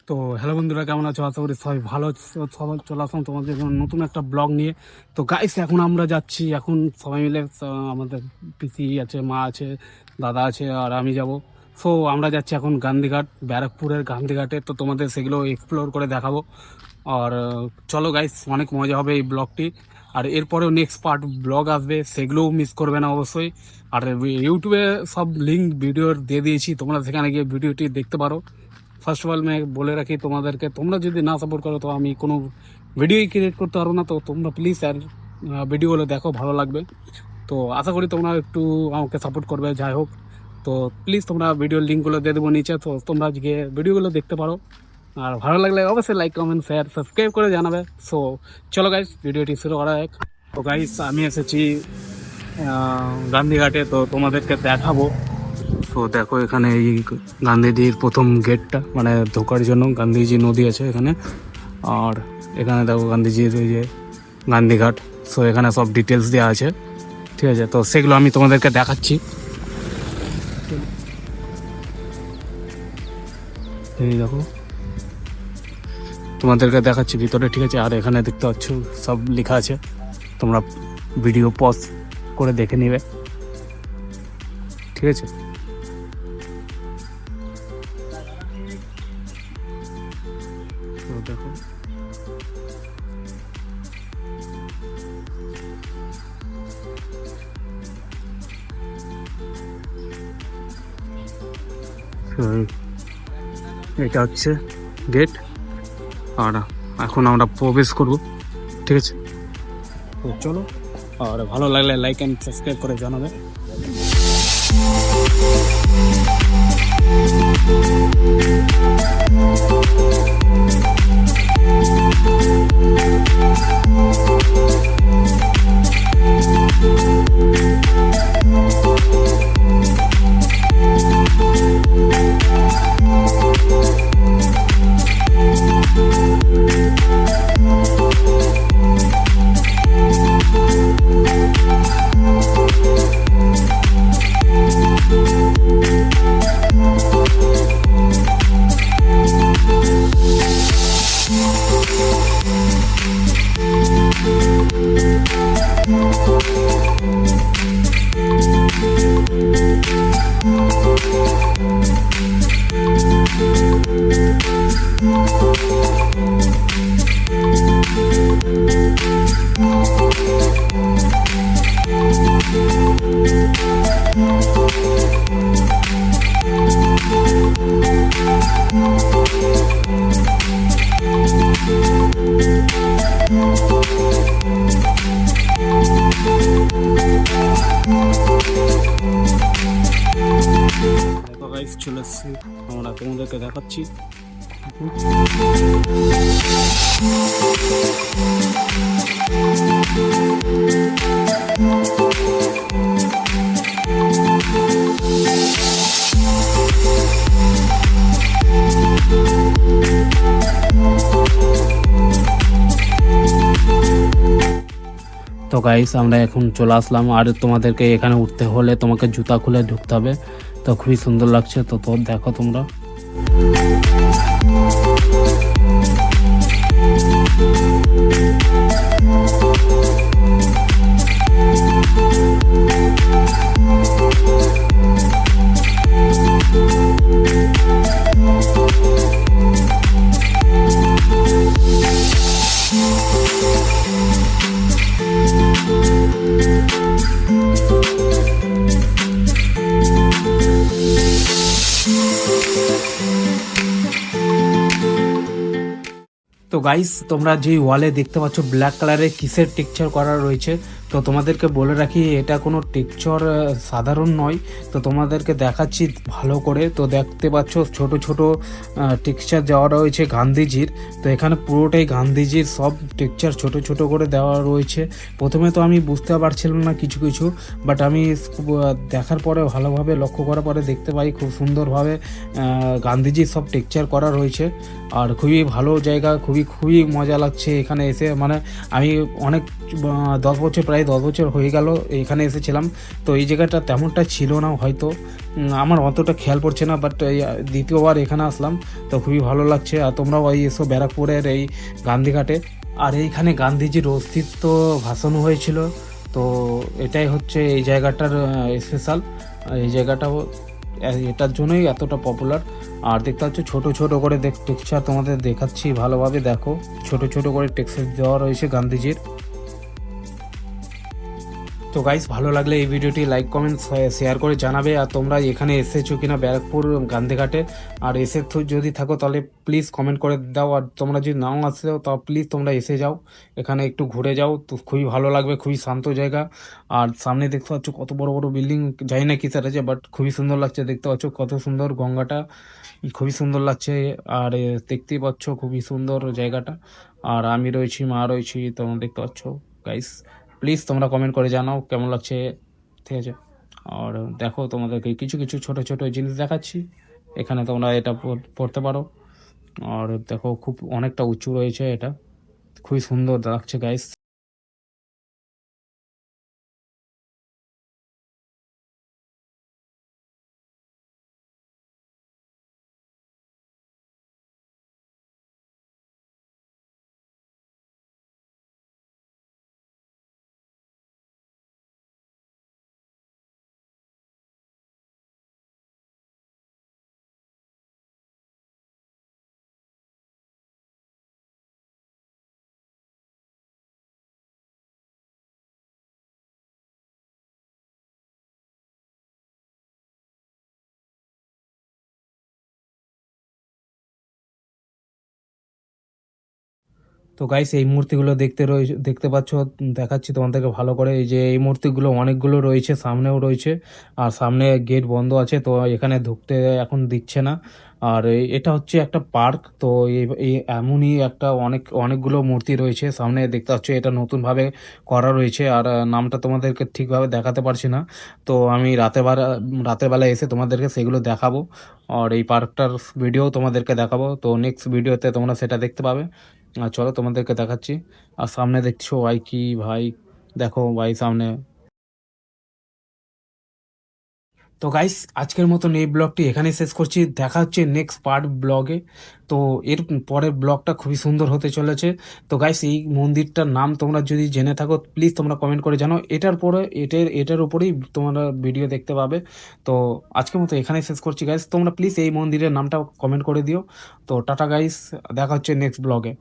তো হ্যালো বন্ধুরা, কেমন আছো? আশা করি সবাই ভালো আছো। সবাই চলে আসলাম তোমাদের জন্য নতুন একটা ব্লগ নিয়ে। তো গাইস, এখন আমরা যাচ্ছি, এখন সবাই মিলে আমাদের পিসি আছে, মা আছে, দাদা আছে, আর আমি যাব। সো আমরা যাচ্ছি এখন গান্ধীঘাট, ব্যারাকপুরের গান্ধীঘাটে। তো তোমাদের সেগুলো এক্সপ্লোর করে দেখাবো। আর চলো গাইস, অনেক মজা হবে এই ব্লগটি। আর এরপরেও নেক্সট পার্ট ব্লগ আসবে, সেগুলোও মিস করবে না অবশ্যই। আর ইউটিউবে সব লিঙ্ক ভিডিওর দিয়ে দিয়েছি, তোমরা সেখানে গিয়ে ভিডিওটি দেখতে পারো। ফার্স্ট অফ অল আমি বলে রাখি তোমাদেরকে, তোমরা যদি না সাপোর্ট করো তো আমি কোনো ভিডিওই ক্রিয়েট করতে পারবো না। তো তোমরা প্লিজ আর ভিডিওগুলো দেখো, ভালো লাগবে। তো আশা করি তোমরা একটু আমাকে সাপোর্ট করবে। যাই হোক, তো প্লিজ তোমরা ভিডিওর লিঙ্কগুলো দিয়ে দেবো নিচে, তো তোমরা গিয়ে ভিডিওগুলো দেখতে পারো। আর ভালো লাগলে অবশ্যই লাইক, কমেন্ট, শেয়ার, সাবস্ক্রাইব করে জানাবে। সো চলো গাইস, ভিডিওটি শুরু করা যাক। তো গাইস, আমি এসেছি গান্ধীঘাটে, তো তোমাদেরকে দেখাবো। তো দেখো, এখানে এই গান্ধীজির প্রথম গেটটা, মানে ঢোকার জন্য গান্ধীজি নদী আছে এখানে। আর এখানে দেখো গান্ধীজির ওই যে গান্ধীঘাট। সো এখানে সব ডিটেলস দেওয়া আছে, ঠিক আছে? তো সেগুলো আমি তোমাদেরকে দেখাচ্ছি। এই দেখো, তোমাদেরকে দেখাচ্ছি ভিতরে, ঠিক আছে? আর এখানে দেখতে পাচ্ছ সব লেখা আছে, তোমরা ভিডিও পজ করে দেখে নেবে, ঠিক আছে? তো দেখো, তো এটা হচ্ছে গেট। আর এখন আমরা প্রবেশ করব, ঠিক আছে? তো চলো, আর ভালো লাগলে লাইক অ্যান্ড সাবস্ক্রাইব করে জানাবে। গাইস, চলে এসেছি, আমরা তোমাদেরকে দেখাচ্ছি। তো গাইস, আমরা এখন চলে আসলাম। আর তোমাদেরকে এখানে উঠতে হলে তোমাকে জুতা খুলে ঢুকতে হবে। তো খুবই সুন্দর লাগছে, তো দেখো তোমরা। তো গাইস, তোমরা যে ওয়ালে দেখতে পাচ্ছ ব্ল্যাক কালারের কিসের টেক্সচার করা রয়েছে, তো তোমাদেরকে বলে রাখি এটা কোনো টেক্সচার সাধারণ নয়। তো তোমাদেরকে দেখাচ্ছি ভালো করে। তো দেখতে পাচ্ছ ছোট ছোট টেক্সচার দেওয়া রয়েছে গান্ধীজির। তো এখানে পুরোটাই গান্ধীজির সব টেক্সচার ছোট ছোট করে দেওয়া রয়েছে। প্রথমে তো আমি বুঝতে পারছিলাম না কিছু কিছু, বাট আমি দেখার পরে ভালোভাবে লক্ষ্য করার পরে দেখতে পাই খুব সুন্দরভাবে গান্ধীজির সব টেক্সচার করা রয়েছে। আর খুবই ভালো জায়গা, খুবই খুবই মজা লাগছে এখানে এসে। মানে আমি অনেক 10 বছর প্রায় প্রায় 10 বছর হয়ে গেল এখানে এসেছিলাম। তো এই জায়গাটা তেমনটা ছিল না হয়তো, আমার অতটা খেয়াল পড়ছে না, বাট এই দ্বিতীয়বার এখানে আসলাম, তো খুবই ভালো লাগছে। আর তোমরাও এই এসো ব্যারাকপুরের এই গান্ধীঘাটে। আর এইখানে গান্ধীজির অস্তিত্ব ভাসানো হয়েছিল, তো এটাই হচ্ছে এই জায়গাটার স্পেশাল। এই জায়গাটাও এটার জন্যই এতটা পপুলার। আর দেখতে পাচ্ছ ছোট ছোট করে টেক্সচার তোমাদের দেখাচ্ছি ভালোভাবে, দেখো ছোট ছোট করে টেক্সচার দেওয়া রয়েছে গান্ধীজির। তো গাইস, ভালো লাগলে এই ভিডিওটি লাইক কমেন্ট শেয়ার করে জানাবে। আর তোমরা এখানে এসেছো কিনা ব্যারাকপুর গান্ধীঘাটে, আর এসে যদি থাকো তাহলে প্লিজ কমেন্ট করে দাও। আর তোমরা যদি নাও আসো তা প্লিজ তোমরা এসে যাও, এখানে একটু ঘুরে যাও, তো খুবই ভালো লাগবে, খুবই শান্ত জায়গা। আর সামনে দেখতে পাচ্ছ কত বড় বড় বিল্ডিং, জানি না কিসের আছে, বাট খুবই সুন্দর লাগছে। দেখতে পাচ্ছ কত সুন্দর গঙ্গাটা, খুবই সুন্দর লাগছে। আর দেখতেই পাচ্ছ খুবই সুন্দর জায়গাটা। আর আমি রয়েছি, মা রয়েছি, তোমরা দেখতে পাচ্ছ। গাইস, প্লিজ তোমরা কমেন্ট করে জানাও কেমন লাগছে, ঠিক আছে? আর দেখো তোমাদেরকে কিছু কিছু ছোট ছোট জিনিস দেখাচ্ছি, এখানে তোমরা এটা পড়তে পারো। আর দেখো খুব অনেকটা উঁচু রয়েছে, এটা খুবই সুন্দর লাগছে গাইস। তো গাইস, এই মূর্তিগুলো দেখতে পাচ্ছ, দেখাচ্ছি তোমাদেরকে ভালো করে। এই যে এই মূর্তিগুলো অনেকগুলো রয়েছে, সামনেও রয়েছে, আর সামনে গেট বন্ধ আছে, তো এখানে ঢুকতে এখন দিচ্ছে না। আর এটা হচ্ছে একটা পার্ক, তো এই এমনই একটা অনেকগুলো মূর্তি রয়েছে সামনে, দেখতে পাচ্ছ এটা নতুনভাবে করা রয়েছে। আর নামটা তোমাদেরকে ঠিকভাবে দেখাতে পারছি না, তো আমি রাতের বেলা এসে তোমাদেরকে সেগুলো দেখাবো। আর এই পার্কটার ভিডিও তোমাদেরকে দেখাবো, তো নেক্সট ভিডিওতে তোমরা সেটা দেখতে পাবে। আর চলো তোমাদেরকে দেখাচ্ছি। আর সামনে দেখছো ভাই, কি ভাই, দেখো ভাই সামনে। তো গাইস, আজকের মতন এই ব্লগটি এখানেই শেষ করছি, দেখা হচ্ছে নেক্সট পার্ট ব্লগে। তো এর পরের ব্লগটা খুবই সুন্দর হতে চলেছে। তো গাইস, এই মন্দিরটার নাম তোমরা যদি জেনে থাকো প্লিজ তোমরা কমেন্ট করে জানো, এটার পরে এটার উপরেই তোমরা ভিডিও দেখতে পাবে। তো আজকের মতো এখানেই শেষ করছি গাইস, তোমরা প্লিজ এই মন্দিরের নামটা কমেন্ট করে দিও। তো টাটা গাইস, দেখা হচ্ছে নেক্সট ব্লগে।